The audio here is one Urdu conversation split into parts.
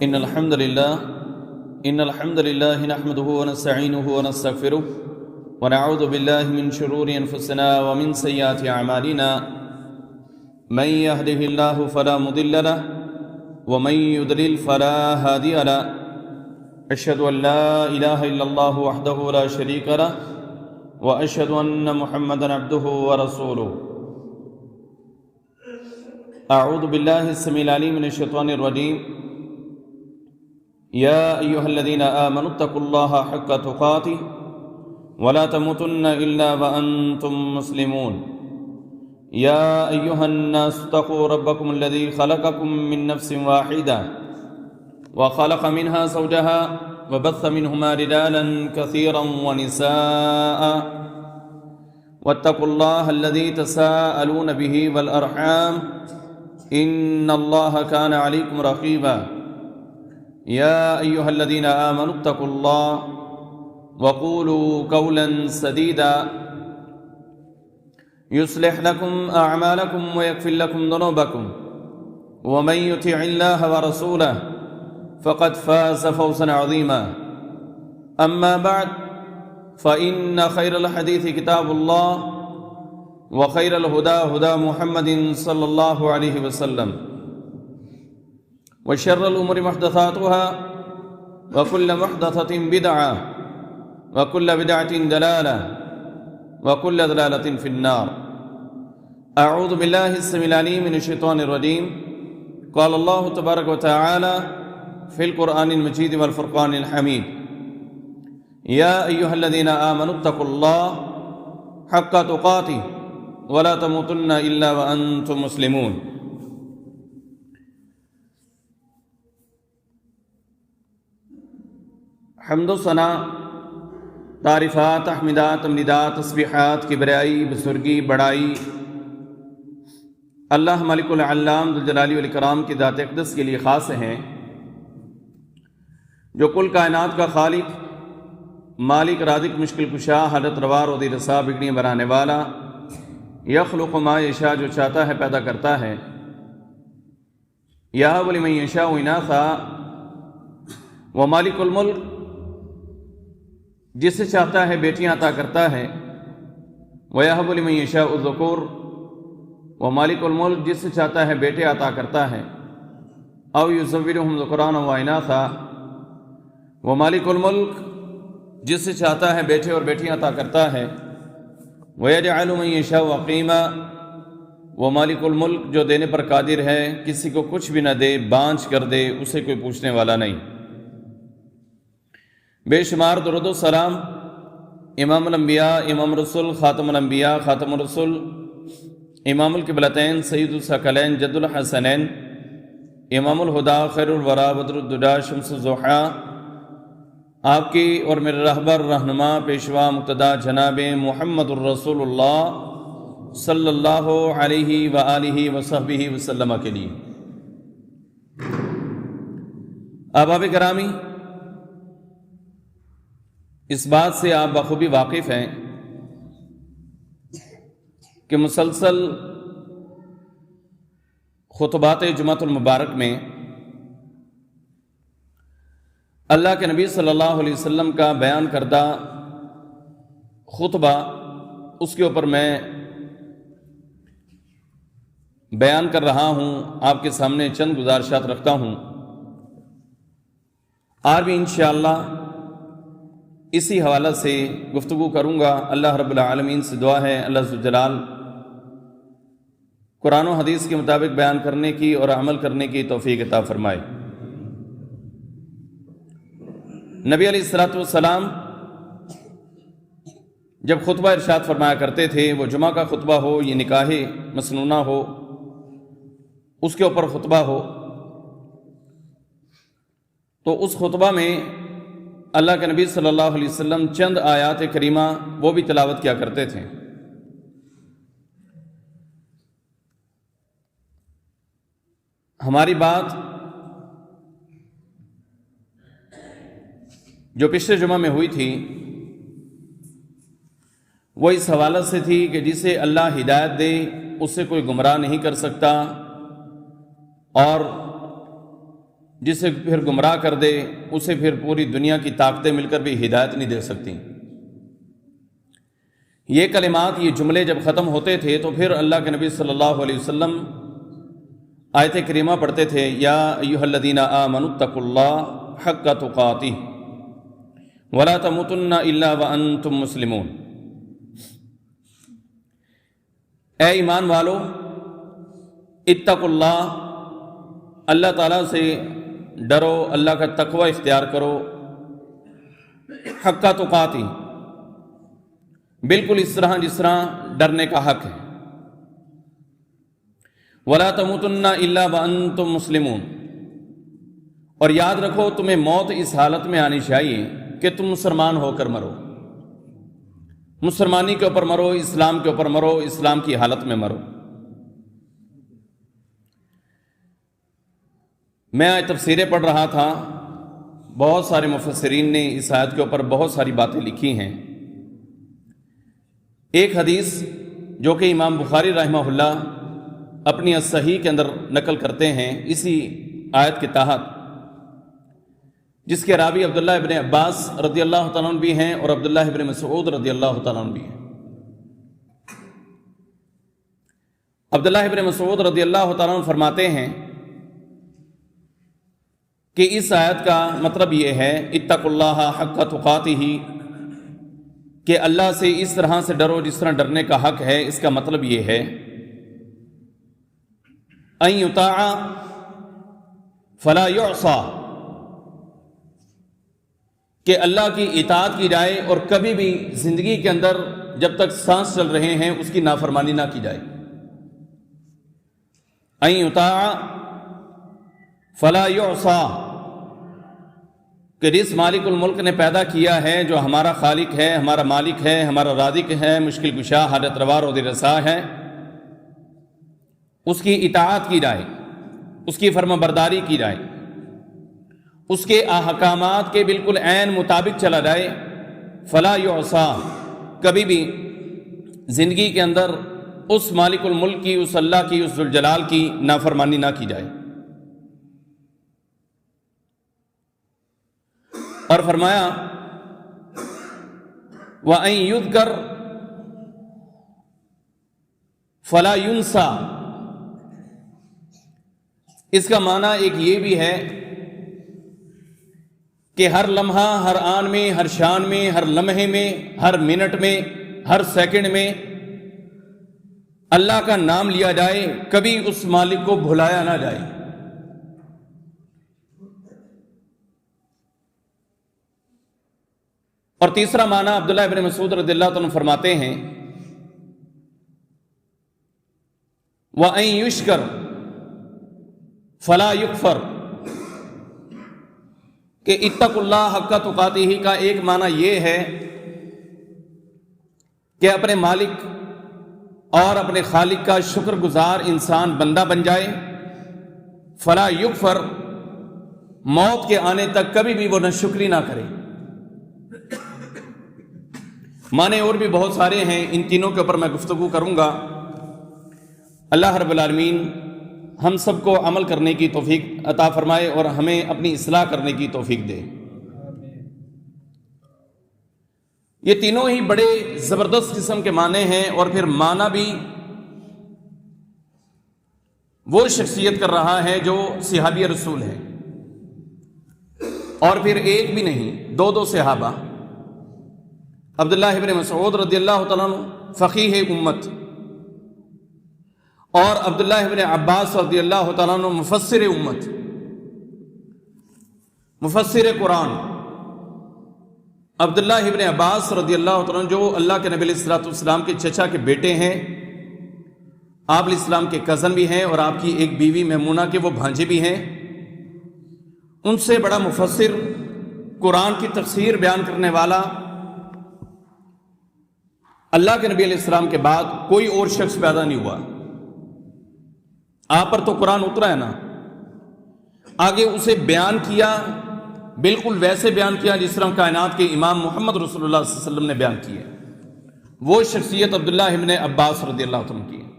إن الحمد لله نحمده ونستعينه ونستغفره ونعوذ بالله من شرور أنفسنا ومن سيئات أعمالنا من يهده الله فلا مضل له ومن يضلل فلا هادي له أشهد أن لا إله إلا الله وحده لا شريك له وأشهد أن محمدا عبده ورسوله. أعوذ بالله السميع العليم من الشيطان الرجيم. يا أيها الذين آمنوا اتقوا الله حق تقاته ولا تموتن إلا وأنتم مسلمون. يا أيها الناس اتقوا ربكم الذي خلقكم من نفس واحدة وخلق منها زوجها وبث منهما رجالا كثيرا ونساء واتقوا الله الذي تساءلون به والأرحام إن الله كان عليكم رقيبا. يا أيها الذين آمنوا اتقوا الله وقولوا قولا سديدا يصلح لكم أعمالكم ويغفر لكم ذنوبكم ومن يطع الله ورسوله فقد فاز فوزا عظيما. أما بعد فإن خير الحديث كتاب الله وخير الهدى هدى محمد صلى الله عليه وسلم وشر الأمور محدثاتها وكل محدثة بدعة وكل بدعة ضلالة وكل ضلالة في النار. أعوذ بالله السميع العليم من الشيطان الرجيم. قال الله تبارك وتعالى في القرآن المجيد والفرقان الحميد. يا أيها الذين آمنوا اتقوا الله حق تقاته ولا تموتن إلا وأنتم مسلمون. حمد و ثنا، تعریفات، تحمیدات، تمجیدات، تسبیحات، کبریائی، بزرگی، بڑائی اللہ مالک العلام ذوالجلال والاکرام کی ذات اقدس کے لیے خاص ہیں، جو کل کائنات کا خالق، مالک، رازق، مشکل کشا، حاجت روا، روزی رسا، بگڑیاں بنانے والا، یخلق ما یشاء، جو چاہتا ہے پیدا کرتا ہے، یہب لمن یشاء اناثا، وہ مالک الملک، جس سے چاہتا ہے بیٹیاں عطا کرتا ہے، وَيَهَبُ لِمَن يَشَاءُ الذُّكُورَ، وہ مالک الملک جس سے چاہتا ہے بیٹے عطا کرتا ہے، اَوْ يُزَوِّجُهُمْ ذُكْرَانًا وَإِنَاثًا، وہ مالک الملک جس سے چاہتا ہے بیٹے اور بیٹیاں عطا کرتا ہے، وَيَجْعَلُ مَن يَشَاءُ عَقِيمًا، وہ مالک الملک جو دینے پر قادر ہے، کسی کو کچھ بھی نہ دے، بانجھ کر دے، اسے کوئی پوچھنے والا نہیں. بے شمار درود و سلام امام الانبیاء، امام رسول، خاتم الانبیاء، خاتم الرسول، امام القبلتین، سید الثقلین، جد الحسنین، امام الہدا، خیر الورا، بدر الدجا، شمس الضحیٰ، آپ کی اور میرے رہبر، رہنما، پیشوا، مقتدا جناب محمد الرسول اللہ صلی اللہ علیہ وآلہ وصحبہ وسلم کے لیے. احباب گرامی، اس بات سے آپ بخوبی واقف ہیں کہ مسلسل خطبات جمعۃ المبارک میں اللہ کے نبی صلی اللہ علیہ وسلم کا بیان کردہ خطبہ، اس کے اوپر میں بیان کر رہا ہوں، آپ کے سامنے چند گزارشات رکھتا ہوں. آج بھی انشاءاللہ اسی حوالہ سے گفتگو کروں گا. اللہ رب العالمین سے دعا ہے اللہ ذوالجلال قرآن و حدیث کے مطابق بیان کرنے کی اور عمل کرنے کی توفیق عطا فرمائے. نبی علیہ الصلوۃ والسلام جب خطبہ ارشاد فرمایا کرتے تھے، وہ جمعہ کا خطبہ ہو، یہ نکاح مسنونہ ہو، اس کے اوپر خطبہ ہو، تو اس خطبہ میں اللہ کے نبی صلی اللہ علیہ وسلم چند آیات کریمہ وہ بھی تلاوت کیا کرتے تھے. ہماری بات جو پچھلے جمعہ میں ہوئی تھی وہ اس حوالے سے تھی کہ جسے اللہ ہدایت دے اسے کوئی گمراہ نہیں کر سکتا، اور جسے پھر گمراہ کر دے اسے پھر پوری دنیا کی طاقتیں مل کر بھی ہدایت نہیں دے سکتی۔ یہ کلمات، یہ جملے جب ختم ہوتے تھے تو پھر اللہ کے نبی صلی اللہ علیہ وسلم آیت کریمہ پڑھتے تھے، یا ایھا الذین آمنوا اتقوا اللہ حق تقاتہ ولا تموتن الا وانتم مسلمون۔ اے ایمان والو، اتقوا اللہ، اللہ تعالیٰ سے ڈرو، اللہ کا تقوی اختیار کرو، حق تقاتہ، بالکل اس طرح جس طرح ڈرنے کا حق ہے، ولا تموتن الا وانتم مسلمون، اور یاد رکھو تمہیں موت اس حالت میں آنی چاہیے کہ تم مسلمان ہو کر مرو، مسلمانی کے اوپر مرو، اسلام کے اوپر مرو، اسلام کی حالت میں مرو۔ میں آج تفسیریں پڑھ رہا تھا، بہت سارے مفسرین نے اس آیت کے اوپر بہت ساری باتیں لکھی ہیں۔ ایک حدیث جو کہ امام بخاری رحمہ اللہ اپنی الصحیح کے اندر نقل کرتے ہیں اسی آیت کے تحت، جس کے راوی عبداللہ ابن عباس رضی اللہ تعالیٰ عنہ بھی ہیں اور عبداللہ ابن مسعود رضی اللہ تعالیٰ عنہ بھی ہیں۔ عبداللہ ابن مسعود رضی اللہ تعالیٰ عنہ فرماتے ہیں کہ اس آیت کا مطلب یہ ہے، اتقوا اللہ حق تقاتہ، کہ اللہ سے اس طرح سے ڈرو جس طرح ڈرنے کا حق ہے۔ اس کا مطلب یہ ہے ان یطاع فلا یعصى، کہ اللہ کی اطاعت کی جائے اور کبھی بھی زندگی کے اندر جب تک سانس چل رہے ہیں اس کی نافرمانی نہ کی جائے۔ ان یطاع فلا یعصى، کہ جس مالک الملک نے پیدا کیا ہے، جو ہمارا خالق ہے، ہمارا مالک ہے، ہمارا رازق ہے، مشکل کشا، حاجت روا، روزی رساں ہے، اس کی اطاعت کی جائے، اس کی فرما برداری کی جائے، اس کے احکامات کے بالکل عین مطابق چلا جائے۔ فلا یعصى، کبھی بھی زندگی کے اندر اس مالک الملک کی، اس اللہ کی، اس ذوالجلال کی نافرمانی نہ کی جائے۔ اور فرمایا وَأَن يُذْكَرْ فَلَا يُنْسَى، اس کا معنی ایک یہ بھی ہے کہ ہر لمحہ، ہر آن میں، ہر شان میں، ہر لمحے میں، ہر منٹ میں، ہر سیکنڈ میں اللہ کا نام لیا جائے، کبھی اس مالک کو بھلایا نہ جائے۔ اور تیسرا معنی عبداللہ ابن مسعود رضی اللہ عنہ فرماتے ہیں وَأَن يُشْكَرْ فَلَا يُكْفَرْ، کہ اتقوا اللہ حق تقاتہ کا ایک معنی یہ ہے کہ اپنے مالک اور اپنے خالق کا شکر گزار انسان بندہ بن جائے، فلا یکفر، موت کے آنے تک کبھی بھی وہ ناشکری نہ کرے۔ معنی اور بھی بہت سارے ہیں، ان تینوں کے اوپر میں گفتگو کروں گا۔ اللہ رب العالمین ہم سب کو عمل کرنے کی توفیق عطا فرمائے اور ہمیں اپنی اصلاح کرنے کی توفیق دے۔ یہ تینوں ہی بڑے زبردست قسم کے معنی ہیں، اور پھر معنی بھی وہ شخصیت کر رہا ہے جو صحابی رسول ہے، اور پھر ایک بھی نہیں، دو صحابہ، عبداللہ ابن مسعود رضی اللہ تعالیٰ عنہ فقیہ امت، اور عبداللہ ابن عباس رضی اللہ تعالیٰ عنہ مفسر امت، مفسر قرآن۔ عبداللہ ابن عباس رضی اللہ تعالیٰ عنہ جو اللہ کے نبی علیہ الصلوۃ والسلام کے چچا کے بیٹے ہیں، آپ علیہ السلام کے کزن بھی ہیں، اور آپ کی ایک بیوی میمونہ کے وہ بھانجے بھی ہیں، ان سے بڑا مفسر، قرآن کی تفسیر بیان کرنے والا اللہ کے نبی علیہ السلام کے بعد کوئی اور شخص پیدا نہیں ہوا۔ آپ پر تو قرآن اترا ہے نا، آگے اسے بیان کیا، بالکل ویسے بیان کیا جس طرح کائنات کے امام محمد رسول اللہ صلی اللہ علیہ وسلم نے بیان کیا۔ وہ شخصیت عبداللہ ابن عباس رضی اللہ عنہ کی ہے۔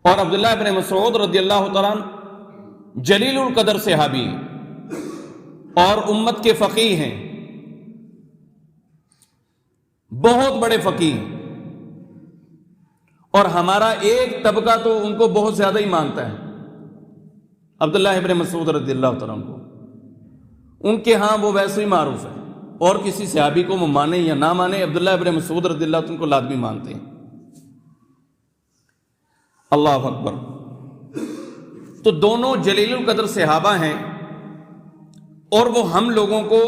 اور عبداللہ ابن مسعود رضی اللہ تعالیٰ عنہ جلیل القدر صحابی اور امت کے فقیہ ہیں، بہت بڑے فقیہ ہیں، اور ہمارا ایک طبقہ تو ان کو بہت زیادہ ہی مانتا ہے، عبداللہ ابن مسعود رضی اللہ تعالیٰ عنہ کو۔ ان کے ہاں وہ ویسے ہی معروف ہے، اور کسی صحابی کو وہ مانے یا نہ مانے، عبداللہ ابن مسعود رضی اللہ عنہ کو لازمی مانتے ہیں۔ اللہ اکبر۔ تو دونوں جلیل القدر صحابہ ہیں، اور وہ ہم لوگوں کو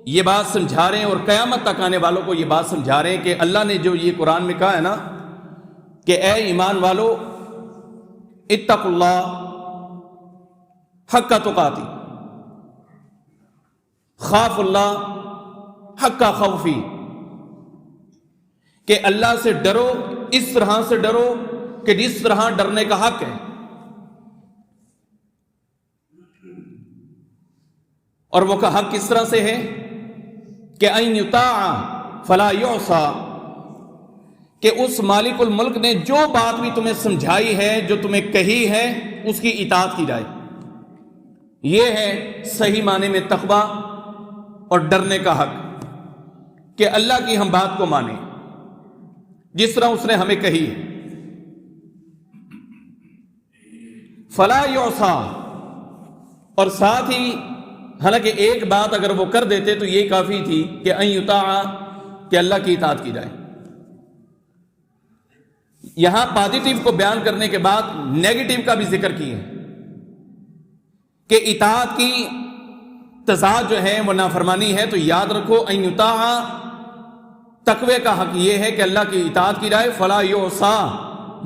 یہ بات سمجھا رہے ہیں، اور قیامت تک آنے والوں کو یہ بات سمجھا رہے ہیں کہ اللہ نے جو یہ قرآن میں کہا ہے نا کہ اے ایمان والو اتقوا اللہ حق تقاتی، خاف اللہ حق خوفی، کہ اللہ سے ڈرو اس طرح سے ڈرو کہ جس طرح ڈرنے کا حق ہے۔ اور وہ کا حق کس طرح سے ہے کہ ان یطاع فلا یعصى، کہ اس مالک الملک نے جو بات بھی تمہیں سمجھائی ہے، جو تمہیں کہی ہے، اس کی اطاعت کی جائے۔ یہ ہے صحیح معنی میں تقویٰ اور ڈرنے کا حق، کہ اللہ کی ہم بات کو مانیں جس طرح اس نے ہمیں کہی ہے۔ فلا یعصى، اور ساتھ ہی حالانکہ ایک بات اگر وہ کر دیتے تو یہ کافی تھی کہ ان یطاع، کہ اللہ کی اطاعت کی جائے۔ یہاں پازیٹیو کو بیان کرنے کے بعد نیگیٹو کا بھی ذکر کیے کہ اطاعت کی تضاد جو ہے وہ نافرمانی ہے، تو یاد رکھو ان یطاع، تقوی کا حق یہ ہے کہ اللہ کی اطاعت کی جائے، فلا یعصى،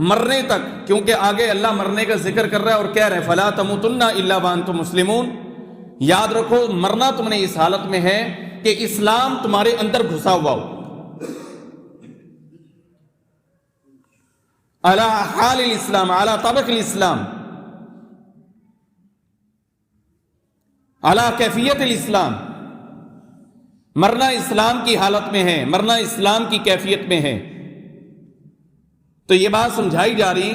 مرنے تک، کیونکہ آگے اللہ مرنے کا ذکر کر رہا ہے اور کہہ رہے ہیں فلا تموتن الا وانتم مسلمون۔ یاد رکھو مرنا تم نے اس حالت میں ہے کہ اسلام تمہارے اندر گھسا ہوا ہو، علی حال الاسلام، علی طبق الاسلام، علی کیفیت الاسلام، مرنا اسلام کی حالت میں ہے، مرنا اسلام کی کیفیت میں ہے۔ تو یہ بات سمجھائی جا رہی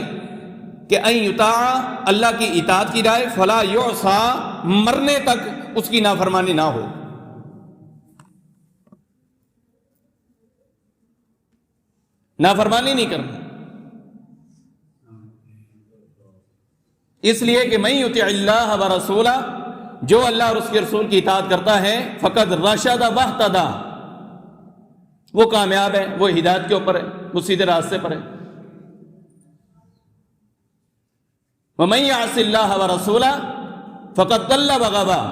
کہ ان یطاع، اللہ کی اطاعت کی جائے، فلا یعصى، مرنے تک اس کی نافرمانی نہ ہو۔ نافرمانی نہیں کرنا، اس لیے کہ من یطع اللہ ورسولہ، جو اللہ اور اس کے رسول کی اطاعت کرتا ہے، فقد رشد واہتدی، وہ کامیاب ہے، وہ ہدایت کے اوپر ہے، وہ سیدھے راستے پر ہے۔ وَمَن يَعْصِ اللَّهَ وَرَسُولَهُ فَقَدْ ضَلَّ وَغَوَىٰ،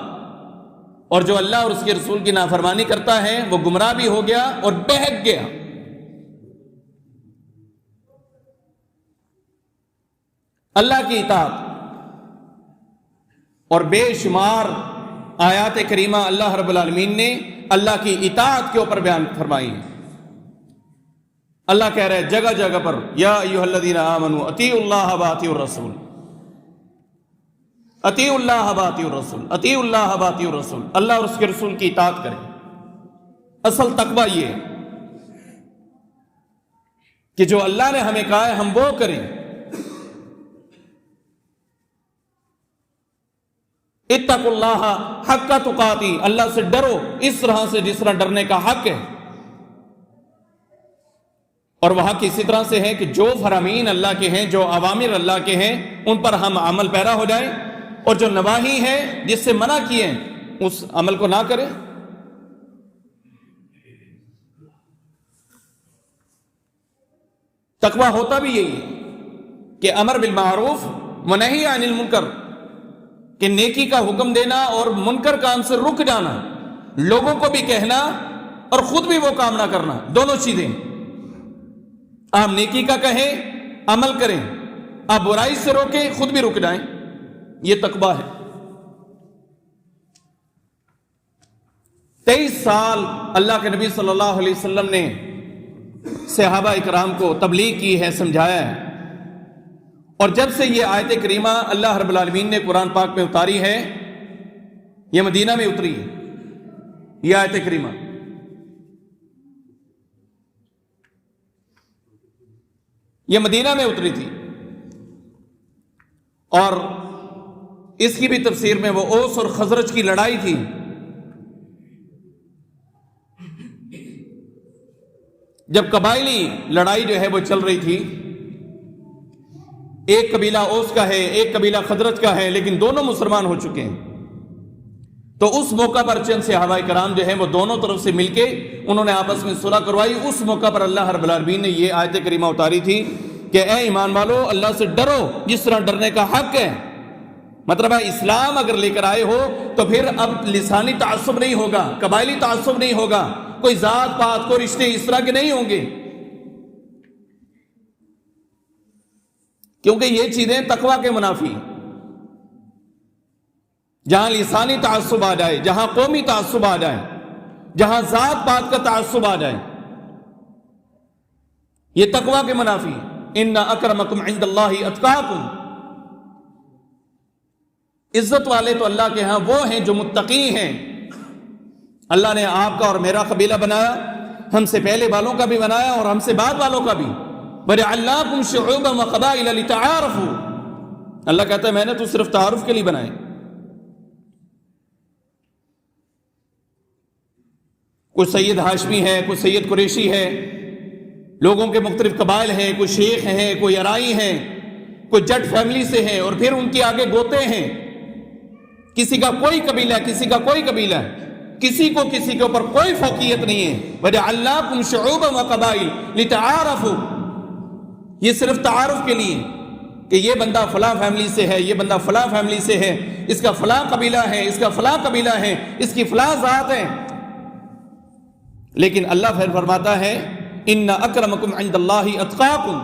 اور جو اللہ اور اس کے رسول کی نافرمانی کرتا ہے وہ گمراہ بھی ہو گیا اور بہک گیا۔ اللہ کی اطاعت اور بے شمار آیات کریمہ اللہ رب العالمین نے اللہ کی اطاعت کے اوپر بیان فرمائی ہے۔ اللہ کہہ رہے جگہ جگہ پر یا ایھا الذین آمنوا اطیعوا اللہ واطیعوا الرسول، اطیعوا اللہ واطیعوا الرسول، اطیعوا اللہ واطیعوا الرسول، اللہ اور اس کے رسول کی اطاعت کریں۔ اصل تقویٰ یہ ہے کہ جو اللہ نے ہمیں کہا ہے ہم وہ کریں۔ اتقوا اللہ حق تقاتی، اللہ سے ڈرو اس طرح سے جس طرح ڈرنے کا حق ہے۔ اور وہ حق اسی طرح سے ہے کہ جو فرامین اللہ کے ہیں، جو اوامر اللہ کے ہیں، ان پر ہم عمل پیرا ہو جائیں، اور جو نواہی ہے جس سے منع کیے اس عمل کو نہ کریں۔ تقویٰ ہوتا بھی یہی ہے کہ امر بالمعروف ونہی عن المنکر، کہ نیکی کا حکم دینا اور منکر کام سے رک جانا، لوگوں کو بھی کہنا اور خود بھی وہ کام نہ کرنا، دونوں چیزیں۔ آپ نیکی کا کہیں، عمل کریں، آپ برائی سے روکیں، خود بھی رک جائیں، یہ تقویٰ ہے۔ 23 سال اللہ کے نبی صلی اللہ علیہ وسلم نے صحابہ اکرام کو تبلیغ کی ہے، سمجھایا ہے، اور جب سے یہ آیت کریمہ اللہ رب العالمین نے قرآن پاک میں اتاری ہے، یہ مدینہ میں اتری ہے یہ آیت کریمہ، یہ مدینہ میں اتری تھی، اور اس کی بھی تفسیر میں وہ اوس اور خزرج کی لڑائی تھی. جب قبائلی لڑائی جو ہے وہ چل رہی تھی، ایک قبیلہ اوس کا ہے، ایک قبیلہ خزرج کا ہے، لیکن دونوں مسلمان ہو چکے ہیں. تو اس موقع پر چند صحابہ کرام جو ہیں وہ دونوں طرف سے مل کے انہوں نے آپس میں صلح کروائی. اس موقع پر اللہ رب العالمین نے یہ آیت کریمہ اتاری تھی کہ اے ایمان والو، اللہ سے ڈرو جس طرح ڈرنے کا حق ہے. مطلب ہے اسلام اگر لے کر آئے ہو تو پھر اب لسانی تعصب نہیں ہوگا، قبائلی تعصب نہیں ہوگا، کوئی ذات پات کوئی رشتے اس طرح کے نہیں ہوں گے، کیونکہ یہ چیزیں تقوی کے منافی. جہاں لسانی تعصب آ جائے، جہاں قومی تعصب آ جائے، جہاں ذات پات کا تعصب آ جائے، یہ تقوی کے منافی. ان اکرمکم عند اللہ اتقاکم، عزت والے تو اللہ کے ہاں وہ ہیں جو متقی ہیں. اللہ نے آپ کا اور میرا قبیلہ بنایا، ہم سے پہلے والوں کا بھی بنایا اور ہم سے بعد والوں کا بھی. وَجَعَلْنَاكُمْ شُعُوبًا وَقَبَائِلَ لِتَعَارَفُوا، اللہ کہتا ہے میں نے تو صرف تعارف کے لیے بنائے. کوئی سید ہاشمی ہے، کوئی سید قریشی ہے، لوگوں کے مختلف قبائل ہیں، کوئی شیخ ہیں، کوئی ارائی ہیں، کوئی جٹ فیملی سے ہیں، اور پھر ان کے آگے گوتے ہیں. کسی کا کوئی قبیلہ، کسی کا کوئی قبیلہ، کسی کو کسی کے اوپر کوئی فوقیت نہیں ہے. وَجَعَلْنَاكُمْ شُعُوبًا وَقَبَائِلَ لِتَعَارَفُوا، یہ صرف تعارف کے لیے کہ یہ بندہ فلاں فیملی سے ہے، یہ بندہ فلاں فیملی سے ہے، اس کا فلاں قبیلہ ہے، اس کا فلاں قبیلہ ہے، اس کی فلاں ذات ہے. لیکن اللہ پھر فرماتا ہے ان اکرمکم عند اللہ اتقاکم،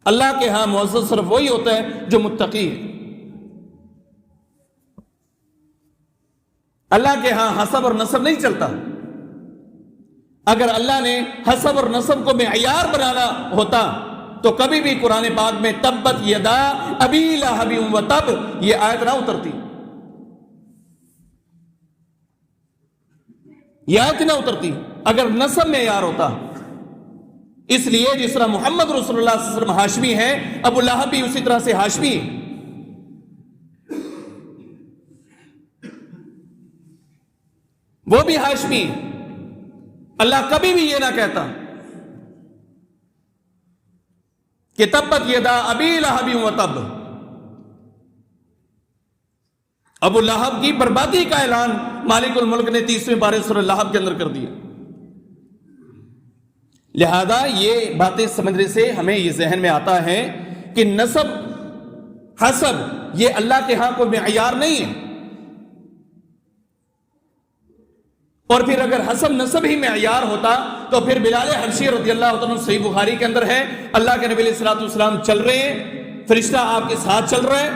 اللہ کے ہاں معزز صرف وہی ہوتا ہے جو متقی ہے. اللہ کے ہاں حسب اور نسب نہیں چلتا. اگر اللہ نے حسب اور نسب کو معیار بنانا ہوتا تو کبھی بھی قرآن پاک میں تبت یدا ابی لہب وتب یہ آیت نہ اترتی، یہ آیت نہ اترتی اگر نسب معیار ہوتا. اس لیے جس طرح محمد رسول اللہ صلی اللہ علیہ وسلم ہاشمی ہے، ابو لہب بھی اسی طرح سے ہاشمی ہے. وہ بھی ہاشمی ہے. اللہ کبھی بھی یہ نہ کہتا کہ تبت یدا ابی لہب وتب، ابو لہب کی بربادی کا اعلان مالک الملک نے 30ویں پارے سورہ لہب کے اندر کر دیا. لہذا یہ باتیں سمجھنے سے ہمیں یہ ذہن میں آتا ہے کہ نسب حسب یہ اللہ کے ہاں کوئی معیار نہیں ہے. اور پھر اگر حسب نسب ہی معیار ہوتا تو پھر بلال حبشی رضی اللہ عنہ صحیح بخاری کے اندر ہے، اللہ کے نبی علیہ الصلوۃ والسلام چل رہے ہیں، فرشتہ آپ کے ساتھ چل رہا ہے،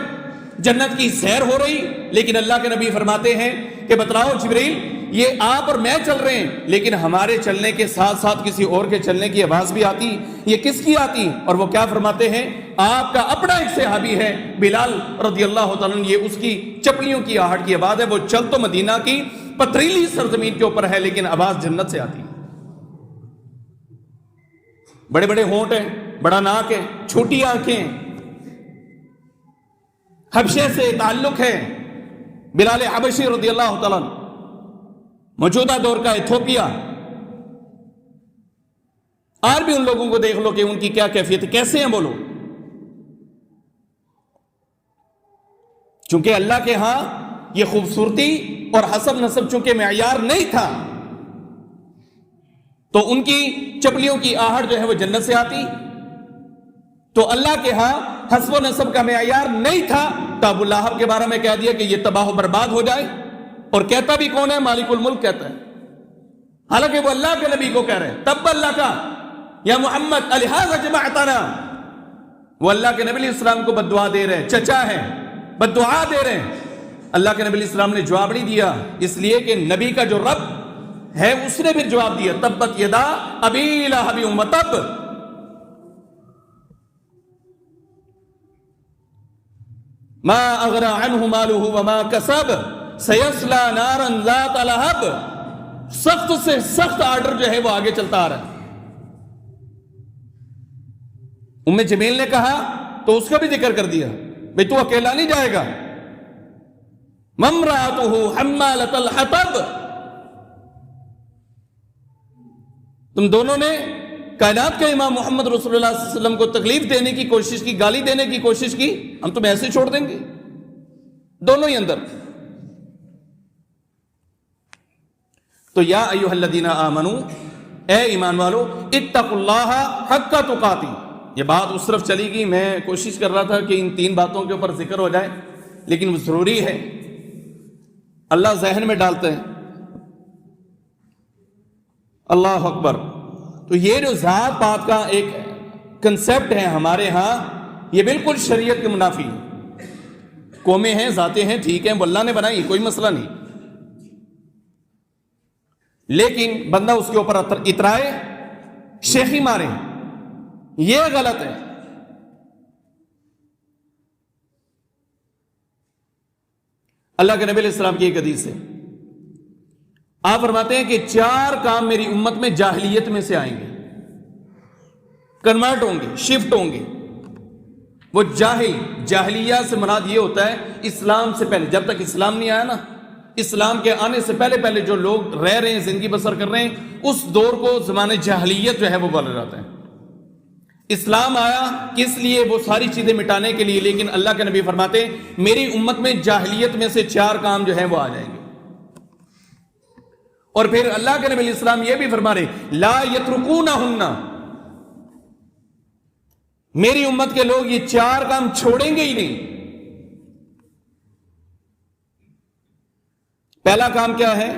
جنت کی سیر ہو رہی، لیکن اللہ کے نبی فرماتے ہیں کہ بتلاؤ جبریل یہ آپ اور میں چل رہے ہیں لیکن ہمارے چلنے کے ساتھ ساتھ کسی اور کے چلنے کی آواز بھی آتی، یہ کس کی آتی؟ اور وہ کیا فرماتے ہیں؟ آپ کا اپنا ایک صحابی ہے بلال رضی اللہ تعالیٰ عنہ، یہ اس کی چپلیوں کی آہٹ کی آواز ہے. وہ چل تو مدینہ کی پتریلی سرزمین کے اوپر ہے لیکن آواز جنت سے آتی. بڑے بڑے ہونٹ ہیں، بڑا ناک ہے، چھوٹی آنکھیں، حبشے سے تعلق ہے. بلال حبشی رضی اللہ تعالیٰ عنہ موجودہ دور کا ایتھوپیا. اور بھی ان لوگوں کو دیکھ لو کہ ان کی کیا کیفیت ہے، کیسے ہیں وہ لوگ. چونکہ اللہ کے ہاں یہ خوبصورتی اور حسب نسب چونکہ معیار نہیں تھا تو ان کی چپلیوں کی آہٹ جو ہے وہ جنت سے آتی. تو اللہ کے ہاں حسب و نسب کا معیار نہیں تھا تو ابو لہب کے بارے میں کہہ دیا کہ یہ تباہ و برباد ہو جائے. اور کہتا بھی کون ہے؟ مالک الملک کہتا ہے، حالانکہ وہ اللہ کے نبی کو کہہ رہے ہیں تب اللہ کا یا محمد الہذا جمعتنا. وہ اللہ کے نبی علیہ السلام کو بد دعا دے رہے ہیں، چچا ہے، بد دعا دے رہے ہیں. اللہ کے نبی علیہ السلام نے جواب نہیں دیا، اس لیے کہ نبی کا جو رب ہے اس نے پھر جواب دیا تبت یدا ابی لہب وتب. ما اغنى عنه ماله وما كسب سيصلى نارا ذات لهب. سخت سے سخت آرڈر جو ہے وہ آگے چلتا آ رہا ہے. ام جمیل نے کہا تو اس کا بھی ذکر کر دیا بھئی تو اکیلا نہیں جائے گا. وامرأتہ حمالۃ الحطب، تم دونوں نے کائنات کے امام محمد رسول اللہ صلی اللہ علیہ وسلم کو تکلیف دینے کی کوشش کی، گالی دینے کی کوشش کی، ہم تمہیں ایسے چھوڑ دیں گے. دونوں ہی اندر. تو یا ایھا الذین آمنوا، اے ایمان والو، اتقوا اللہ حق تقاتی. یہ بات اس طرف چلی گئی، میں کوشش کر رہا تھا کہ ان 3 باتوں کے اوپر ذکر ہو جائے، لیکن وہ ضروری ہے، اللہ ذہن میں ڈالتے ہیں. اللہ اکبر. تو یہ جو ذات پات کا ایک کنسپٹ ہے ہمارے ہاں، یہ بالکل شریعت کے منافی ہے. قومیں ہیں، ذاتیں ہیں، ٹھیک ہیں، وہ اللہ نے بنائی، کوئی مسئلہ نہیں، لیکن بندہ اس کے اوپر اترائے، شیخی مارے، یہ غلط ہے. اللہ کے نبی علیہ السلام کی ایک حدیث ہے، آپ فرماتے ہیں کہ 4 کام میری امت میں جاہلیت میں سے آئیں گے، کنورٹ ہوں گے، شفٹ ہوں گے. وہ جاہلیہ سے مراد یہ ہوتا ہے اسلام سے پہلے، جب تک اسلام نہیں آیا نا، اسلام کے آنے سے پہلے جو لوگ رہ رہے ہیں، زندگی بسر کر رہے ہیں، اس دور کو زمانے جاہلیت جو ہے وہ بولا جاتا ہے. اسلام آیا کس لیے؟ وہ ساری چیزیں مٹانے کے لیے. لیکن اللہ کے نبی فرماتے ہیں میری امت میں جاہلیت میں سے 4 کام جو ہیں وہ آ جائیں گے. اور پھر اللہ کے نبی علیہ السلام یہ بھی فرما رہے لا یترکونہن، میری امت کے لوگ یہ 4 کام چھوڑیں گے ہی نہیں. پہلا کام کیا ہے؟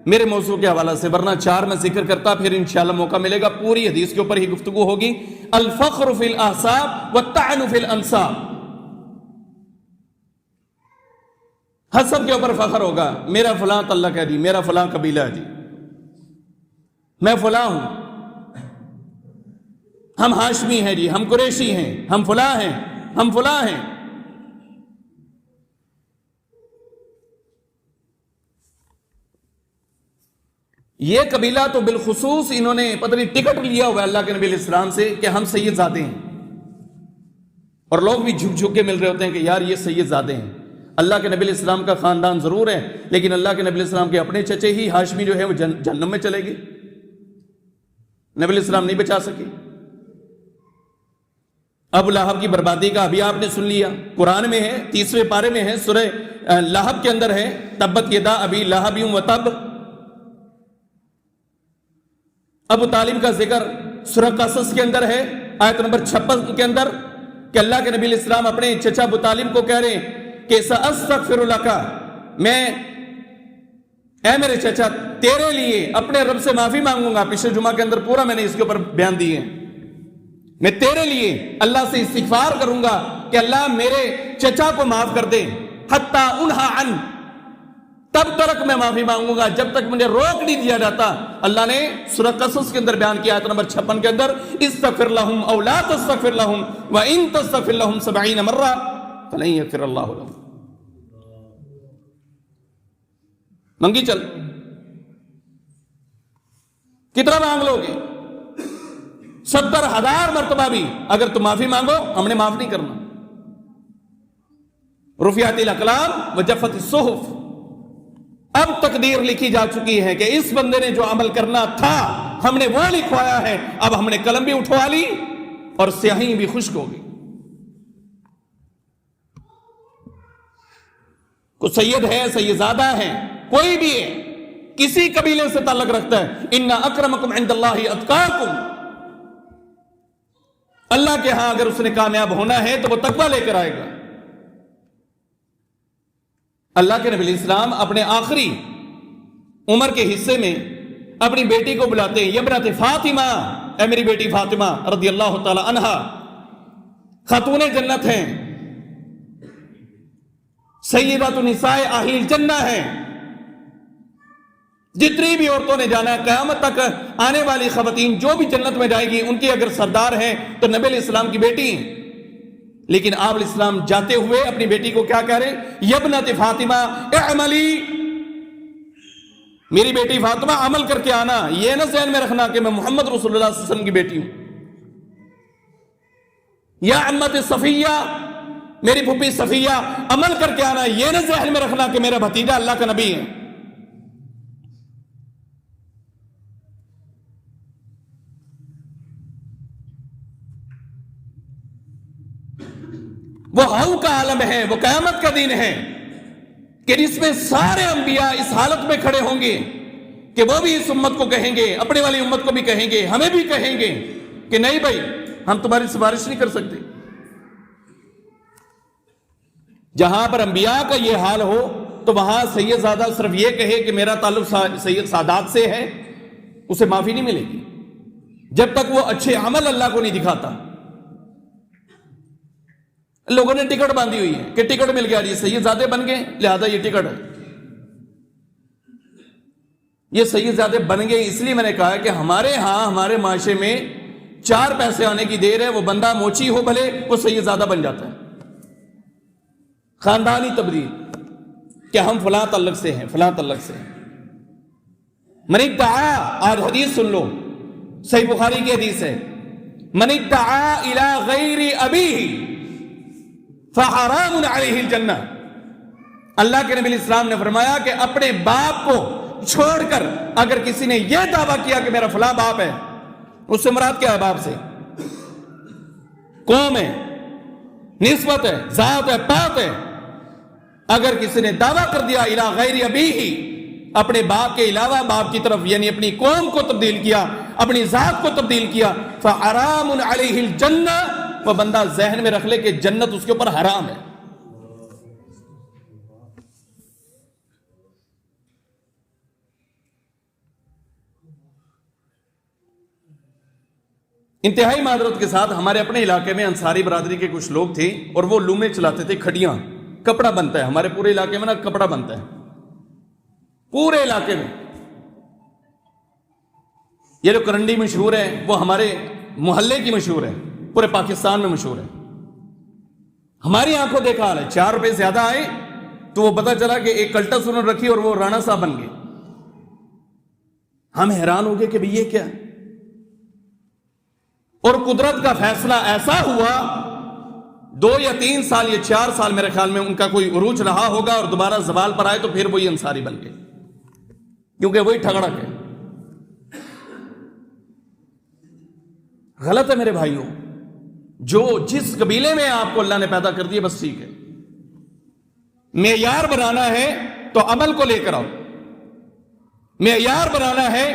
میرے موضوع کے حوالہ سے، ورنہ 4 میں ذکر کرتا، پھر انشاءاللہ موقع ملے گا پوری حدیث کے اوپر ہی گفتگو ہوگی. الفخر فی الاحساب والطعن فی الانساب، حسب کے اوپر فخر ہوگا، میرا فلاں تعلق ہے جی، میرا فلاں قبیلہ ہے جی، میں فلاں ہوں، ہم ہاشمی ہیں جی، ہم قریشی ہیں، ہم فلاں ہیں، ہم فلاں ہیں. یہ قبیلہ تو بالخصوص انہوں نے پتہ نہیں ٹکٹ لیا ہوا ہے اللہ کے نبی علیہ السلام سے کہ ہم سید زادے ہیں، اور لوگ بھی جھک جھک کے مل رہے ہوتے ہیں کہ یار یہ سید زادے ہیں. اللہ کے نبی علیہ السلام کا خاندان ضرور ہے، لیکن اللہ کے نبی علیہ السلام کے اپنے چچے ہی ہاشمی جو ہے وہ جہنم میں چلے گئے، نبی علیہ السلام نہیں بچا سکے. ابو لہب کی بربادی کا ابھی آپ نے سن لیا، قرآن میں ہے، 30ویں پارے میں ہے، سورہ لہب کے اندر ہے، تبت یدا ابی لہب وتب. ابو طالب کا ذکر سورہ قصص کے اندر ہے، آیت نمبر 56 کے اندر، کہ اللہ کے نبی علیہ السلام اپنے چچا ابو طالب کو کہہ رہے ہیں کہ سأستغفر لک، میں اے میرے چچا تیرے لیے اپنے رب سے معافی مانگوں گا. پچھلے جمعہ کے اندر پورا میں نے اس کے اوپر بیان دیے ہیں. میں تیرے لیے اللہ سے استغفار کروں گا کہ اللہ میرے چچا کو معاف کر دے. حتی انہا عن، تب تک میں معافی مانگوں گا جب تک مجھے روک نہیں دیا جاتا. اللہ نے سورہ قصص کے اندر بیان کیا، آیت نمبر 56 کے اندر، استغفر لہم او لا تستغفر لہم وان تستغفر لہم 70 مرہ فلن یغفر اللہ لہم. منگی چل، کتنا مانگ لو گے؟ 70,000 مرتبہ بھی اگر تم معافی مانگو ہم نے معاف نہیں کرنا. رفعت الاقلام وجفت الصحف، اب تقدیر لکھی جا چکی ہے کہ اس بندے نے جو عمل کرنا تھا ہم نے وہ لکھوایا ہے، اب ہم نے قلم بھی اٹھوا لی اور سیاہی بھی خشک ہو گئی. کوئی سید ہے، سیدزادہ ہے، کوئی بھی ہے، کسی قبیلے سے تعلق رکھتا ہے، ان اکرمکم عند اللہ اتقاکم، اللہ کے ہاں اگر اس نے کامیاب ہونا ہے تو وہ تقوی لے کر آئے گا. اللہ کے نبی علیہ السلام اپنے آخری عمر کے حصے میں اپنی بیٹی کو بلاتے ہیں، یبنت فاطمہ، اے میری بیٹی فاطمہ رضی اللہ تعالی عنہا، خاتون جنت ہیں، سیدۃ النساء اہل الجنہ ہیں. جتنی بھی عورتوں نے جانا ہے قیامت تک آنے والی خواتین جو بھی جنت میں جائے گی ان کی اگر سردار ہیں تو نبی علیہ السلام کی بیٹی ہیں. لیکن آپ علیہ السلام جاتے ہوئے اپنی بیٹی کو کیا کہہ رہے؟ یبنت فاطمہ اعملی، میری بیٹی فاطمہ عمل کر کے آنا. یہ نہ ذہن میں رکھنا کہ میں محمد رسول اللہ صلی اللہ علیہ وسلم کی بیٹی ہوں. یا امت صفیہ میری پھوپھی صفیہ عمل کر کے آنا، یہ نہ ذہن میں رکھنا کہ میرا بھتیجا اللہ کا نبی ہے۔ وہ ہاؤ کا عالم ہے، وہ قیامت کا دن ہے کہ جس میں سارے انبیاء اس حالت میں کھڑے ہوں گے کہ وہ بھی اس امت کو کہیں گے، اپنے والی امت کو بھی کہیں گے، ہمیں بھی کہیں گے کہ نہیں بھائی ہم تمہاری سفارش نہیں کر سکتے۔ جہاں پر انبیاء کا یہ حال ہو تو وہاں سید زادہ صرف یہ کہے کہ میرا تعلق سید سادات سے ہے، اسے معافی نہیں ملے گی جب تک وہ اچھے عمل اللہ کو نہیں دکھاتا۔ لوگوں نے ٹکٹ باندھی ہوئی ہے کہ ٹکٹ مل گیا، یہ سید زادے بن گئے لہذا یہ ٹکٹ ہے۔ یہ سید زادے بن گئے اس لیے میں نے کہا کہ ہمارے ہاں ہمارے معاشرے میں 4 پیسے آنے کی دیر ہے، وہ بندہ موچی ہو بھلے وہ سید زادہ بن جاتا ہے۔ خاندانی تبدیل کہ ہم فلاں تعلق سے ہیں، فلاں تعلق سے ہیں۔ من ادعا، آج حدیث سن لو، صحیح بخاری کی حدیث ہے، من ادعا الی غیر ابیہ فحرام علیہ الجنہ۔ اللہ کے نبی الاسلام نے فرمایا کہ اپنے باپ کو چھوڑ کر اگر کسی نے یہ دعویٰ کیا کہ میرا فلاں باپ ہے، اس سے مراد کیا ہے؟ باپ سے قوم ہے، نسبت ہے، ذات ہے، پات ہے۔ اگر کسی نے دعویٰ کر دیا الی غیر ابیہ، اپنے باپ کے علاوہ باپ کی طرف یعنی اپنی قوم کو تبدیل کیا، اپنی ذات کو تبدیل کیا، فحرام علیہ الجنہ، وہ بندہ ذہن میں رکھ لے کہ جنت اس کے اوپر حرام ہے۔ انتہائی معذرت کے ساتھ ہمارے اپنے علاقے میں انصاری برادری کے کچھ لوگ تھے اور وہ لومے چلاتے تھے، کھڑیاں، کپڑا بنتا ہے ہمارے پورے علاقے میں نا، کپڑا بنتا ہے پورے علاقے میں۔ یہ جو کرنڈی مشہور ہے وہ ہمارے محلے کی مشہور ہے، پورے پاکستان میں مشہور ہے۔ ہماری آنکھوں دیکھا حال ہے، 4 روپے زیادہ آئے تو وہ پتا چلا کہ ایک کلٹس انہوں نے رکھی اور وہ رانا صاحب بن گئے۔ ہم حیران ہو گئے کہ بھئی یہ کیا، اور قدرت کا فیصلہ ایسا ہوا 2 یا 3 سال یا 4 سال میرے خیال میں ان کا کوئی عروج رہا ہوگا اور دوبارہ زوال پر آئے تو پھر وہی انصاری بن گئے، کیونکہ وہی ٹھگڑک ہے۔ غلط ہے میرے بھائیوں، جو جس قبیلے میں آپ کو اللہ نے پیدا کر دیا بس ٹھیک ہے۔ معیار بنانا ہے تو عمل کو لے کر آؤ، معیار بنانا ہے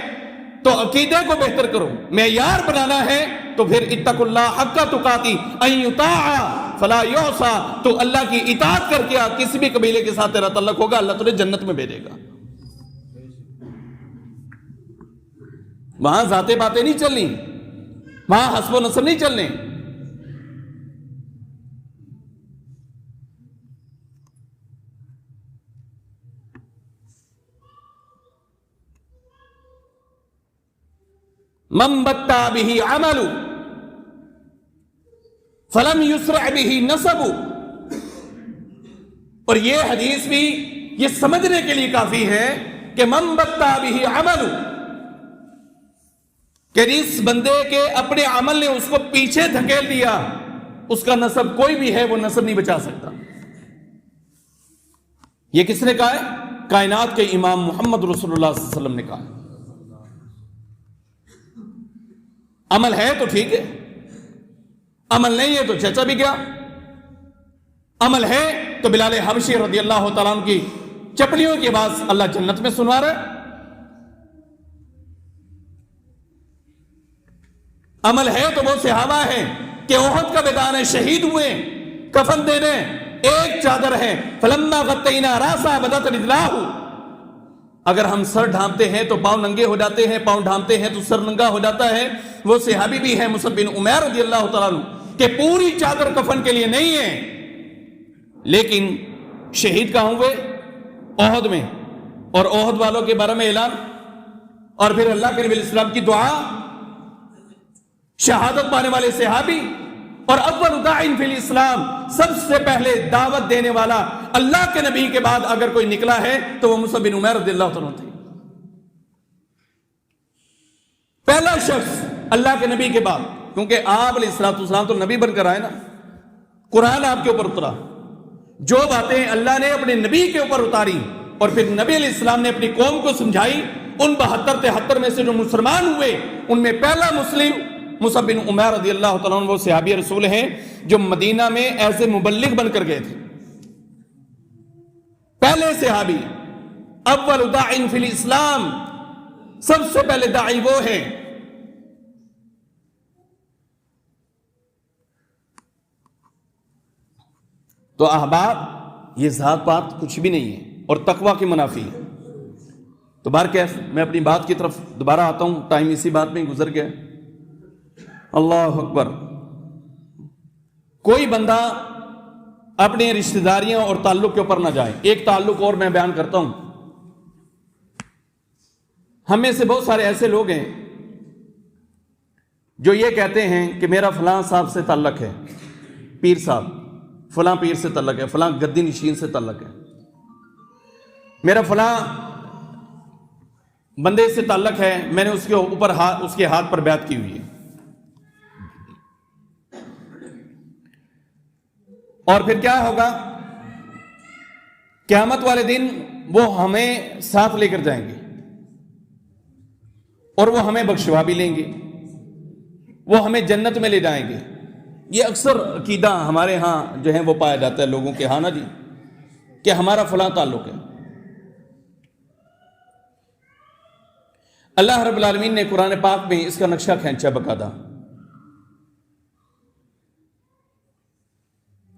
تو عقیدے کو بہتر کرو، معیار بنانا ہے تو پھر اتقوا اللہ حق تقاتی ان یطاع فلا یعصى، تو اللہ کی اطاعت کر کے کسی بھی قبیلے کے ساتھ تیرا تعلق ہوگا اللہ تجھے جنت میں بھیجے گا۔ وہاں ذاتیں باتیں نہیں چلنی، وہاں حسب و نسب نہیں چلنے۔ من بطا به عمل فلم يسرع به نسب، اور یہ حدیث بھی یہ سمجھنے کے لیے کافی ہے کہ من بطا به عمل، کہ جس بندے کے اپنے عمل نے اس کو پیچھے دھکیل دیا اس کا نسب کوئی بھی ہے وہ نسب نہیں بچا سکتا۔ یہ کس نے کہا ہے؟ کائنات کے امام محمد رسول اللہ صلی اللہ علیہ وسلم نے کہا ہے۔ عمل ہے تو ٹھیک ہے، عمل نہیں ہے تو چچا بھی گیا، عمل ہے تو بلال حبشی رضی اللہ تعالیٰ عنہ کی چپلیوں کی آواز اللہ جنت میں سنوا رہا ہے۔ عمل ہے تو وہ صحابہ ہیں کہ احد کا میدان ہے، شہید ہوئے، کفن دینے ایک چادر ہے، فلما غطینا راسا بدت رجلاه، اگر ہم سر ڈھانپتے ہیں تو پاؤں ننگے ہو جاتے ہیں، پاؤں ڈھانپتے ہیں تو سر ننگا ہو جاتا ہے۔ وہ صحابی بھی ہے مصعب بن عمیر رضی اللہ تعالیٰ عنہ کہ پوری چادر کفن کے لیے نہیں ہے، لیکن شہید کہاں ہوئے؟ احد میں، اور احد والوں کے بارے میں اعلان، اور پھر اللہ کے نبی علیہ السلام کی دعا، شہادت پانے والے صحابی، اور اول داعٍ فی الاسلام، سب سے پہلے دعوت دینے والا اللہ کے نبی کے بعد اگر کوئی نکلا ہے تو وہ مصعب بن عمیر رضی اللہ تعالیٰ تھے۔ پہلا شخص اللہ کے نبی کے بعد، کیونکہ آپ علیہ السلام تو نبی بن کر آئے نا، قرآن آپ کے اوپر اترا، جو باتیں اللہ نے اپنے نبی کے اوپر اتاری اور پھر نبی علیہ السلام نے اپنی قوم کو سمجھائی، ان 72-73 میں سے جو مسلمان ہوئے ان میں پہلا مسلم مصعب بن عمیر رضی اللہ تعالیٰ عنہ، وہ صحابی رسول ہیں جو مدینہ میں ایسے مبلغ بن کر گئے تھے، پہلے صحابی، اول داع فی الاسلام، سب سے پہلے داعی وہ ہے۔ تو احباب یہ ذات پات کچھ بھی نہیں ہے اور تقوی کی منافی ہے۔ تو بہرکیف میں اپنی بات کی طرف دوبارہ آتا ہوں، ٹائم اسی بات میں گزر گیا۔ اللہ اکبر۔ کوئی بندہ اپنے رشتہ داریاں اور تعلق کے اوپر نہ جائے۔ ایک تعلق اور میں بیان کرتا ہوں، ہم میں سے بہت سارے ایسے لوگ ہیں جو یہ کہتے ہیں کہ میرا فلاں صاحب سے تعلق ہے، پیر صاحب، فلاں پیر سے تعلق ہے، فلاں گدی نشین سے تعلق ہے، میرا فلاں بندے سے تعلق ہے، میں نے اس کے اوپر اس کے ہاتھ پر بیعت کی ہوئی ہے۔ اور پھر کیا ہوگا؟ قیامت والے دن وہ ہمیں ساتھ لے کر جائیں گے اور وہ ہمیں بخشوا بھی لیں گے، وہ ہمیں جنت میں لے جائیں گے۔ یہ اکثر عقیدہ ہمارے ہاں جو ہے وہ پایا جاتا ہے لوگوں کے ہاں نا جی، کہ ہمارا فلاں تعلق ہے۔ اللہ رب العالمین نے قرآن پاک میں اس کا نقشہ کھینچا باقاعدہ۔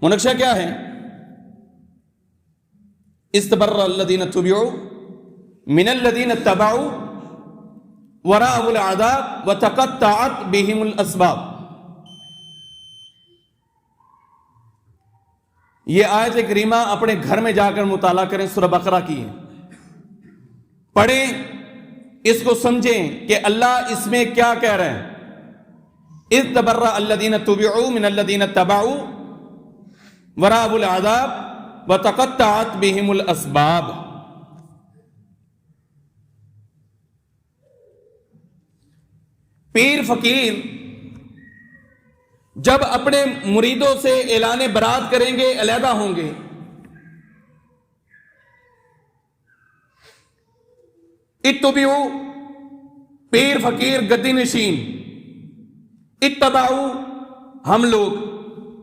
وہ نقشہ کیا ہے؟ استبرأ الذین اتبعوا من الذین اتبعوا ورأوا العذاب وتقطعت بهم الاسباب۔ یہ آیت کریمہ اپنے گھر میں جا کر مطالعہ کریں، سورہ بقرہ کی ہے، پڑھیں، اس کو سمجھیں کہ اللہ اس میں کیا کہہ رہے ہیں۔ استبرأ الذین اتبعوا من الذین اتبعوا ورأوا العذاب وتقطعت بهم الاسباب۔ پیر فقیر جب اپنے مریدوں سے اعلان برات کریں گے، علیحدہ ہوں گے، اتبعوا پیر فقیر گدی نشین، اتبعوا ہم لوگ،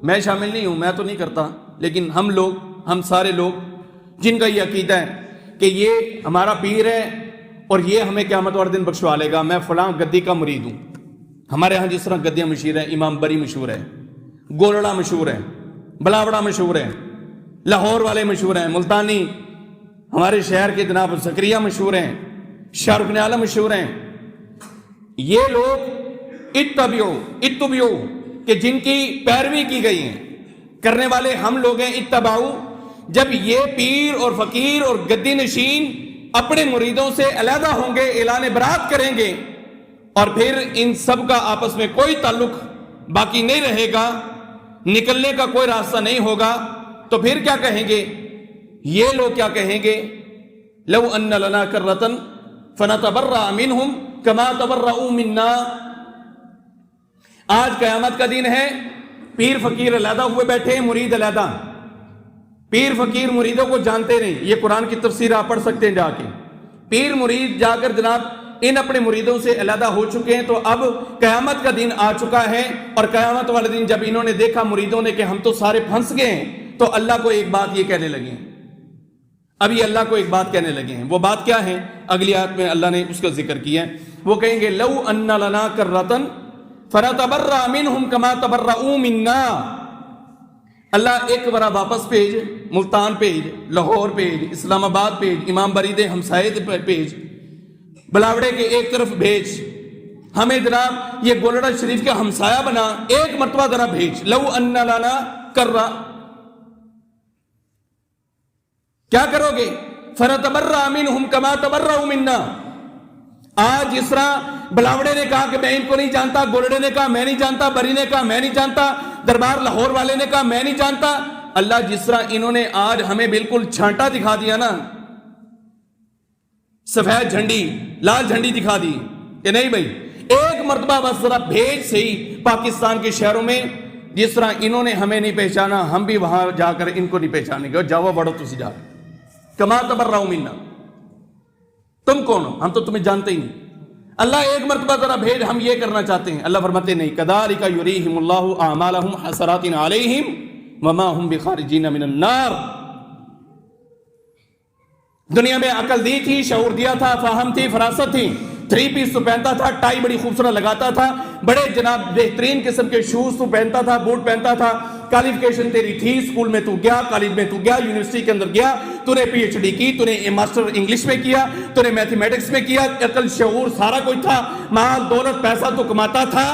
میں شامل نہیں ہوں، میں تو نہیں کرتا، لیکن ہم لوگ، ہم سارے لوگ جن کا یہ عقیدہ ہے کہ یہ ہمارا پیر ہے اور یہ ہمیں قیامت والے دن بخشوا لے گا، میں فلاں گدی کا مرید ہوں۔ ہمارے ہاں جس طرح گدیاں مشہور ہیں، امام بری مشہور ہے، گولڑا مشہور ہے، بلاوڑا مشہور ہے، لاہور والے مشہور ہیں، ملتانی ہمارے شہر کے جناب زکریہ مشہور ہیں، شاہ رخ عالم مشہور ہیں۔ یہ لوگ اتبعوا کہ جن کی پیروی کی گئی ہے، کرنے والے ہم لوگ ہیں۔ اتبعوا جب یہ پیر اور فقیر اور گدی نشین اپنے مریدوں سے علیحدہ ہوں گے، اعلان برات کریں گے، اور پھر ان سب کا آپس میں کوئی تعلق باقی نہیں رہے گا، نکلنے کا کوئی راستہ نہیں ہوگا، تو پھر کیا کہیں گے یہ لوگ؟ کیا کہیں گے؟ لو ان لنا کرۃ فنتبرأ منہم کما تبرؤوا منا۔ آج قیامت کا دن ہے، پیر فقیر علیحدہ ہوئے بیٹھے ہیں، مرید علیحدہ، پیر فقیر مریدوں کو جانتے نہیں۔ یہ قرآن کی تفسیر آپ پڑھ سکتے ہیں جا کے، پیر مرید جا کر جناب ان اپنے مریدوں سے علیحدہ ہو چکے ہیں۔ تو اب قیامت کا دن آ چکا ہے، اور قیامت والے دن جب انہوں نے دیکھا مریدوں نے کہ ہم تو سارے پھنس گئے ہیں، تو اللہ کو ایک بات یہ کہنے لگے ہیں، اب یہ اللہ کو ایک بات کہنے لگے ہیں۔ وہ بات کیا ہے؟ اگلی آیت میں اللہ نے اس کا ذکر کیا ہے۔ وہ کہیں گے لو ان لنا کرۃ فنتبرأ منہم کما تبرؤوا منا۔ اللہ ایک بار واپس بھیج، ملتان بھیج، لاہور بھیج، اسلام آباد بھیج، امام بری دے ہمسائے بھیج، بلاوڑے کے ایک طرف بھیج، ہمیں جناب یہ گولڑا شریف کا ہمسایہ بنا، ایک مرتبہ ذرا بھیج۔ لو ان لنا کرہ، کیا کرو گے؟ فنتبرأ منہم کما تبرؤوا منا۔ آج جس طرح بلاوڑے نے کہا کہ میں ان کو نہیں جانتا، گولڑے نے کہا میں نہیں جانتا، بری نے کہا میں نہیں جانتا، دربار لاہور والے نے کہا میں نہیں جانتا، اللہ جس طرح انہوں نے آج ہمیں بالکل چھانٹا دکھا دیا نا، سفید جھنڈی، لال جھنڈی دکھا دی کہ نہیں بھائی ایک مرتبہ بس ذرا بھیج صحیح پاکستان کے شہروں میں جس طرح انہوں نے ہمیں نہیں پہچانا ہم بھی وہاں جا کر ان کو نہیں پہچانیں گے. جاؤ بڑھو تسی جا کما تبرؤ منا, تم کون ہو, ہم تو تمہیں جانتے ہی نہیں. اللہ ایک مرتبہ ذرا بھیج, ہم یہ کرنا چاہتے ہیں. اللہ فرماتے نہیں, کذالک یریہم اللہ اعمالہم حسرات علیہم وما ہم بخارجین من النار. دنیا میں عقل دی تھی, شعور دیا تھا, فہم تھی, فراست تھی, 3 پیس تو پہنتا تھا, ٹائی بڑی خوبصورت لگاتا تھا, بڑے جناب بہترین قسم کے شوز تو پہنتا تھا, بوٹ پہنتا تھا, کوالیفیکیشن تیری تھی, اسکول میں تو گیا, کالج میں تو گیا, یونیورسٹی کے اندر گیا, تو نے پی ایچ ڈی کی, تو نے ماسٹر انگلش میں کیا, تو نے میتھمیٹکس میں کیا, عقل شعور سارا کچھ تھا, مال دولت پیسہ تو کماتا تھا.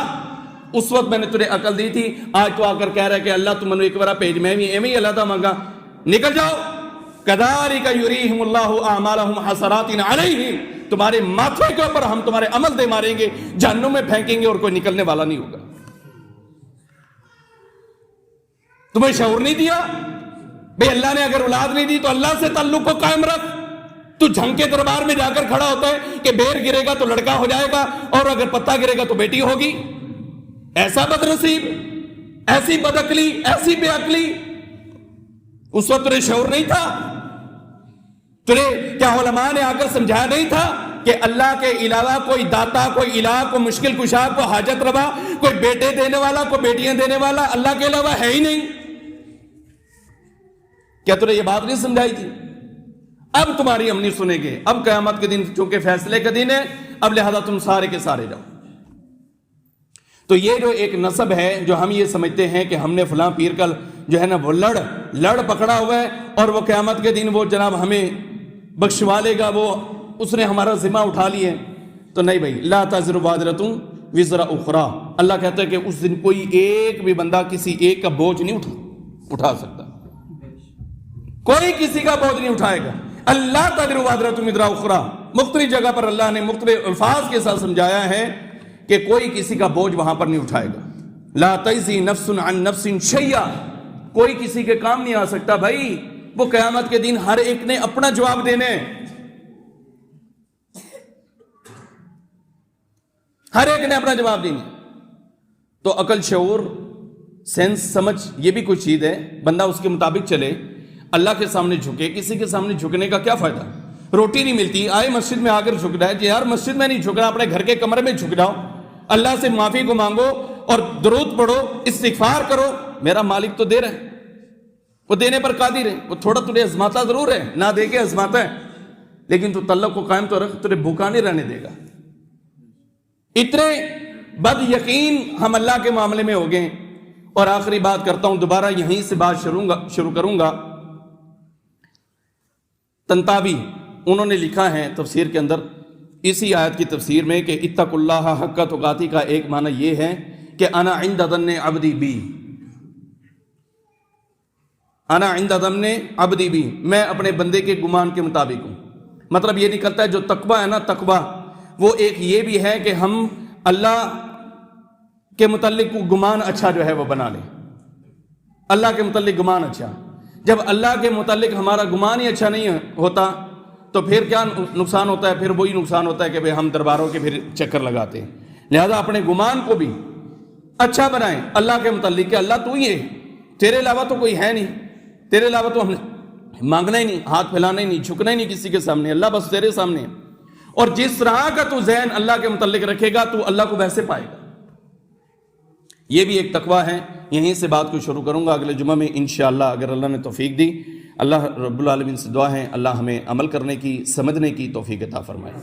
اس وقت میں نے تجھے عقل دی تھی. آج تو آ کر کہہ رہا ہے کہ اللہ تم نے ایک بار بھیج, میں بھی ایویں اللہ تعالیٰ مانگا, نکل جاؤ. کذالک یریہم اللہ اعمالہم حسرات علیہم, تمہارے ماتھے کے اوپر ہم تمہارے عمل دے ماریں گے, جہنم میں پھینکیں گے اور کوئی نکلنے والا نہیں ہوگا. تمہیں شعور نہیں دیا بھئی, اللہ نے اگر اولاد نہیں دی تو اللہ سے تعلق کو قائم رکھ. تو جھنگ کے دربار میں جا کر کھڑا ہوتا ہے کہ بیر گرے گا تو لڑکا ہو جائے گا, اور اگر پتا گرے گا تو بیٹی ہوگی. ایسا بد نصیب, ایسی بد عقلی, ایسی بے عقلی. اس وقت تجھے شعور نہیں تھا؟ تجھے کیا علماء نے آ کر سمجھایا نہیں تھا کہ اللہ کے علاوہ کوئی داتا, کوئی الہ, کوئی مشکل کشا, کوئی حاجت روا, کوئی بیٹے دینے والا, کوئی بیٹیاں دینے والا اللہ کے علاوہ ہے ہی نہیں؟ کیا تجھے یہ بات نہیں سمجھائی تھی؟ اب تمہاری ہم نہیں سنیں گے. اب قیامت کے دن چونکہ فیصلے کا دن ہے, اب لہذا تم سارے کے سارے جاؤ. تو یہ جو ایک نسب ہے جو ہم یہ سمجھتے ہیں کہ ہم نے فلاں پیر کا جو ہے نا وہ لڑ پکڑا ہوا ہے, اور وہ قیامت کے دن وہ جناب ہمیں بخشوا لے گا, وہ اس نے ہمارا ذمہ اٹھا لی ہے. تو نہیں بھائی, لا تزر وازرۃ وزر اخری. اللہ کہتا ہے کہ اس دن کوئی ایک بھی بندہ کسی ایک کا بوجھ نہیں اٹھا سکتا, کوئی کسی کا بوجھ نہیں اٹھائے گا. اللہ تزر وازرۃ وزر اخری مختلف جگہ پر اللہ نے مختلف الفاظ کے ساتھ سمجھایا ہے کہ کوئی کسی کا بوجھ وہاں پر نہیں اٹھائے گا. لا تجزی نفس عن نفس شیئا, کوئی کسی کے کام نہیں آ سکتا. بھائی وہ قیامت کے دن ہر ایک نے اپنا جواب دینے, ہر ایک نے اپنا جواب دینے. تو عقل, شعور, سینس, سمجھ یہ بھی کوئی چیز ہے. بندہ اس کے مطابق چلے, اللہ کے سامنے جھکے. کسی کے سامنے جھکنے کا کیا فائدہ؟ روٹی نہیں ملتی, آئے مسجد میں آ کر جھک رہا ہے کہ یار مسجد میں نہیں جھکنا, اپنے گھر کے کمرے میں جھک جاؤ, اللہ سے معافی کو مانگو اور درود پڑھو, استغفار کرو. میرا مالک تو دے رہا ہے, وہ دینے پر قادر ہے, وہ تھوڑا تجھے ازماتا ضرور ہے, نہ دے کے ازماتا ہے, لیکن تو تعلق کو قائم تو رکھ, تجھے بھوکا نہیں رہنے دے گا. اتنے بد یقین ہم اللہ کے معاملے میں ہو گئے. اور آخری بات کرتا ہوں, دوبارہ یہیں سے بات شروع کروں گا. تنتابی انہوں نے لکھا ہے تفسیر کے اندر اسی آیت کی تفسیر میں کہ اتقوا اللہ حق تقاتی کا ایک معنی یہ ہے کہ انا عند ظن عبدی بی, انا عند ظن عبدی بی, میں اپنے بندے کے گمان کے مطابق ہوں. مطلب یہ نکلتا ہے جو تقوی ہے نا, تقوی وہ ایک یہ بھی ہے کہ ہم اللہ کے متعلق گمان اچھا جو ہے وہ بنا لیں. اللہ کے متعلق گمان اچھا, جب اللہ کے متعلق ہمارا گمان ہی اچھا نہیں ہوتا تو پھر کیا نقصان ہوتا ہے؟ پھر وہی نقصان ہوتا ہے کہ ہم درباروں کے پھر چکر لگاتے ہیں. لہذا اپنے گمان کو بھی اچھا بنائیں اللہ کے متعلق کہ اللہ تو ہی ہے, تیرے علاوہ تو کوئی ہے نہیں, تیرے علاوہ تو ہم نے مانگنا ہی نہیں, ہاتھ پھیلانا ہی نہیں, جھکنا ہی نہیں کسی کے سامنے, اللہ بس تیرے سامنے ہے. اور جس طرح کا تو ذہن اللہ کے متعلق رکھے گا تو اللہ کو ویسے پائے گا. یہ بھی ایک تقویٰ ہے. یہیں سے بات کو شروع کروں گا, اگلے جمعہ میں انشاءاللہ اگر اللہ نے توفیق دی. اللہ رب العالمین سے دعا ہے اللہ ہمیں عمل کرنے کی, سمجھنے کی توفیق عطا فرمائے.